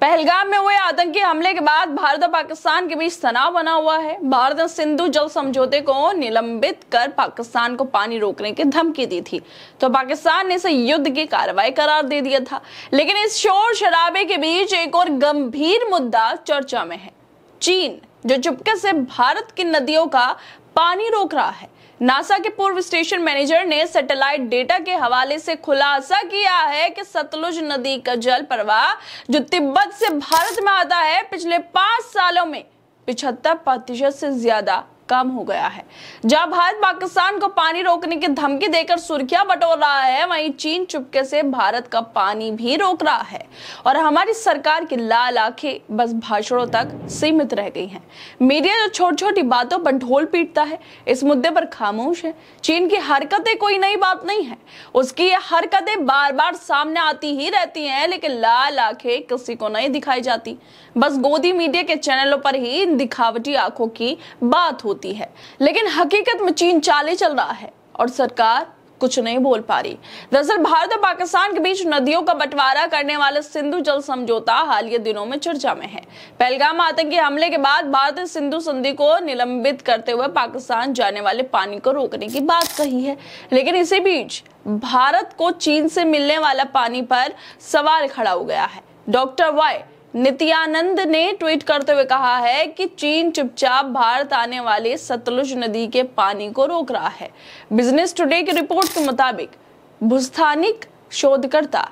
पहलगाम में हुए आतंकी हमले के बाद भारत और पाकिस्तान के बीच तनाव बना हुआ है। भारत ने सिंधु जल समझौते को निलंबित कर पाकिस्तान को पानी रोकने की धमकी दी थी, तो पाकिस्तान ने इसे युद्ध की कार्रवाई करार दे दिया था। लेकिन इस शोर शराबे के बीच एक और गंभीर मुद्दा चर्चा में है, चीन, जो चुपके से भारत की नदियों का पानी रोक रहा है। नासा के पूर्व स्टेशन मैनेजर ने सैटेलाइट डेटा के हवाले से खुलासा किया है कि सतलुज नदी का जल प्रवाह जो तिब्बत से भारत में आता है, पिछले 5 सालों में 75% से ज्यादा कम हो गया है। जहां भारत पाकिस्तान को पानी रोकने की धमकी देकर सुर्खियां बटोर रहा है, वहीं चीन चुपके से भारत का पानी भी रोक रहा है और हमारी सरकार की लाल आंखें बस भाषणों तक सीमित रह गई हैं। मीडिया जो छोटी छोटी बातों पर ढोल पीटता है, इस मुद्दे पर खामोश है। चीन की हरकतें कोई नई बात नहीं है, उसकी ये हरकतें बार बार सामने आती ही रहती हैं, लेकिन लाल आंखें किसी को नहीं दिखाई जाती। बस गोदी मीडिया के चैनलों पर ही इन दिखावटी आंखों की बात होती है, लेकिन हकीकत में चीन चाले चल रहा है और सरकार कुछ नहीं बोल पा रही। दरअसल भारत और पाकिस्तान के बीच नदियों का बंटवारा करने वाला सिंधु जल समझौता हालिया दिनों में चर्चा में है। पहलगाम आतंकी हमले के बाद भारत ने सिंधु संधि को निलंबित करते हुए पाकिस्तान जाने वाले पानी को रोकने की बात कही है, लेकिन इसी बीच भारत को चीन से मिलने वाला पानी पर सवाल खड़ा हो गया है। डॉक्टर वाई नित्यानंद ने ट्वीट करते हुए कहा है कि चीन चुपचाप भारत आने वाले सतलुज नदी के पानी को रोक रहा है। बिजनेस टुडे की रिपोर्ट के मुताबिक भूस्थानिक शोधकर्ता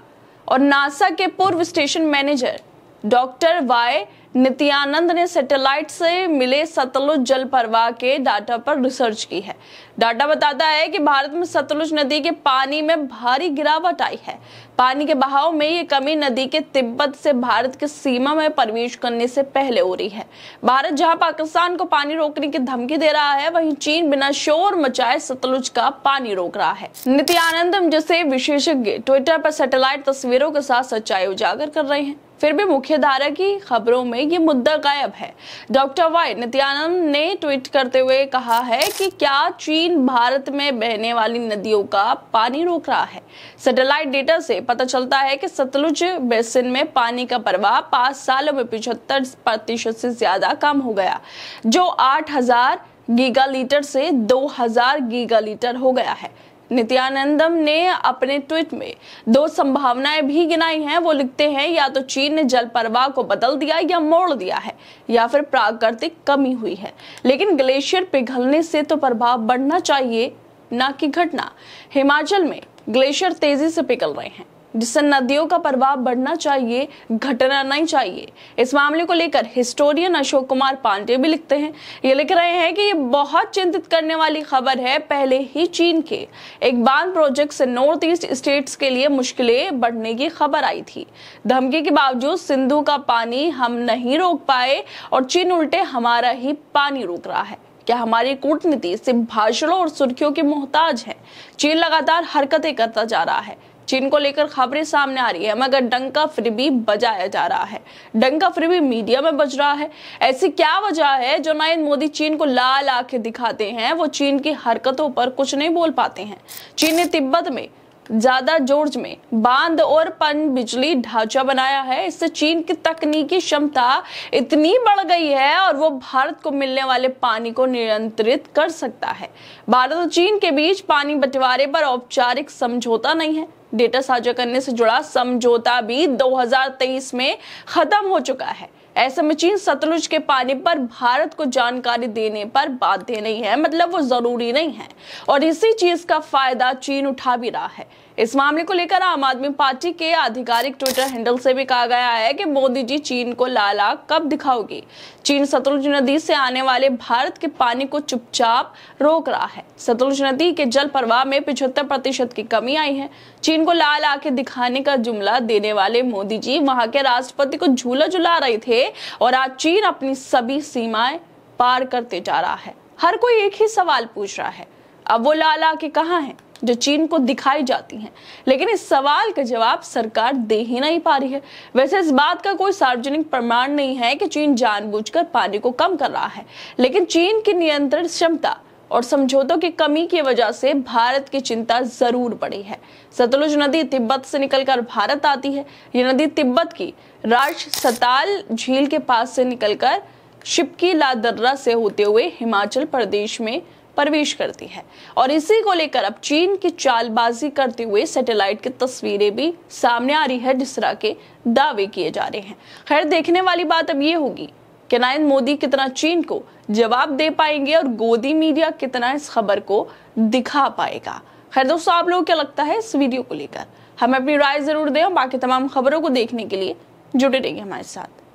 और नासा के पूर्व station manager doctor Y Nityanand ने सैटेलाइट से मिले सतलुज जल प्रवाह के डाटा पर रिसर्च की है। डाटा बताता है कि भारत में सतलुज नदी के पानी में भारी गिरावट आई है। पानी के बहाव में ये कमी नदी के तिब्बत से भारत की सीमा में प्रवेश करने से पहले हो रही है। भारत जहां पाकिस्तान को पानी रोकने की धमकी दे रहा है, वहीं चीन बिना शोर मचाए सतलुज का पानी रोक रहा है। नित्यानंदम जैसे विशेषज्ञ ट्विटर पर सैटेलाइट तस्वीरों के साथ सच्चाई उजागर कर रहे हैं, फिर भी मुख्य धारा की खबरों में ये मुद्दा गायब है। डॉक्टर वाई नित्यानंद ने ट्वीट करते हुए कहा है कि क्या चीन भारत में बहने वाली नदियों का पानी रोक रहा है। सैटेलाइट डेटा से पता चलता है कि सतलुज बेसिन में पानी का प्रवाह 5 सालों में 75% से ज्यादा कम हो गया, जो 8000 गीगालीटर से 2000 गीगालीटर हो गया है। नित्यानंदम ने अपने ट्वीट में 2 संभावनाएं भी गिनाई हैं। वो लिखते हैं, या तो चीन ने जल प्रवाह को बदल दिया या मोड़ दिया है, या फिर प्राकृतिक कमी हुई है। लेकिन ग्लेशियर पिघलने से तो प्रभाव बढ़ना चाहिए, ना कि घटना। हिमाचल में ग्लेशियर तेजी से पिघल रहे हैं, जिससे नदियों का प्रभाव बढ़ना चाहिए, घटना नहीं चाहिए। इस मामले को लेकर हिस्टोरियन अशोक कुमार पांडे भी लिखते हैं। ये लिख रहे हैं कि ये बहुत चिंतित करने वाली खबर है। पहले ही चीन के एक बांध प्रोजेक्ट से नॉर्थ ईस्ट स्टेट्स के लिए मुश्किलें बढ़ने की खबर आई थी। धमकी के बावजूद सिंधु का पानी हम नहीं रोक पाए और चीन उल्टे हमारा ही पानी रोक रहा है। क्या हमारी कूटनीति सिर्फ भाषणों और सुर्खियों की मोहताज है? चीन लगातार हरकतें करता जा रहा है। चीन को लेकर खबरें सामने आ रही है, मगर डंका फिर भी बजाया जा रहा है। डंका फिर भी मीडिया में बज रहा है। ऐसी क्या वजह है जो नरेंद्र मोदी चीन को लाल आंखें दिखाते हैं, वो चीन की हरकतों पर कुछ नहीं बोल पाते हैं। चीन ने तिब्बत में ज्यादा जॉर्ज में बांध और पन बिजली ढांचा बनाया है। इससे चीन की तकनीकी क्षमता इतनी बढ़ गई है और वो भारत को मिलने वाले पानी को नियंत्रित कर सकता है। भारत और चीन के बीच पानी बंटवारे पर औपचारिक समझौता नहीं है। डेटा साझा करने से जुड़ा समझौता भी 2023 में खत्म हो चुका है। ऐसे में चीन सतलुज के पानी पर भारत को जानकारी देने पर बाध्य नहीं है, मतलब वो जरूरी नहीं है, और इसी चीज का फायदा चीन उठा भी रहा है। इस मामले को लेकर आम आदमी पार्टी के आधिकारिक ट्विटर हैंडल से भी कहा गया है कि मोदी जी चीन को लाल आंख कब दिखाओगी। चीन सतलुज नदी से आने वाले भारत के पानी को चुपचाप रोक रहा है। सतलुज नदी के जल प्रवाह में 75% की कमी आई है। चीन को लाल आंखें दिखाने का जुमला देने वाले मोदी जी वहां के राष्ट्रपति को झूला झुला रहे थे और आज चीन अपनी सभी सीमाएं पार करते जा रहा है। हर कोई एक ही सवाल पूछ रहा है, अब वो लाल आंखें कहां हैं जो चीन को दिखाई जाती हैं? लेकिन इस सवाल का जवाब सरकार दे ही नहीं पा रही है। वैसे इस बात का कोई सार्वजनिक प्रमाण नहीं है कि चीन जानबूझकर पानी को कम कर रहा है, लेकिन चीन की नियंत्रण क्षमता और समझौतों की कमी की वजह से भारत की चिंता जरूर बढ़ी है। सतलुज नदी तिब्बत से निकलकर भारत आती है। यह नदी तिब्बत की राजसताल झील के पास से निकलकर शिपकी लादर्रा से होते हुए हिमाचल प्रदेश में प्रवेश करती है और इसी को लेकर अब चीन की चालबाजी करते हुए सैटेलाइट की तस्वीरें भी सामने आ रही है, जिस तरह के दावे किए जा रहे हैं। खैर, देखने वाली बात अब ये होगी कि नरेंद्र मोदी कितना चीन को जवाब दे पाएंगे और गोदी मीडिया कितना इस खबर को दिखा पाएगा। खैर दोस्तों, आप लोगों को क्या लगता है इस वीडियो को लेकर? हमें अपनी राय जरूर दें और बाकी तमाम खबरों को देखने के लिए जुड़े रहिए हमारे साथ।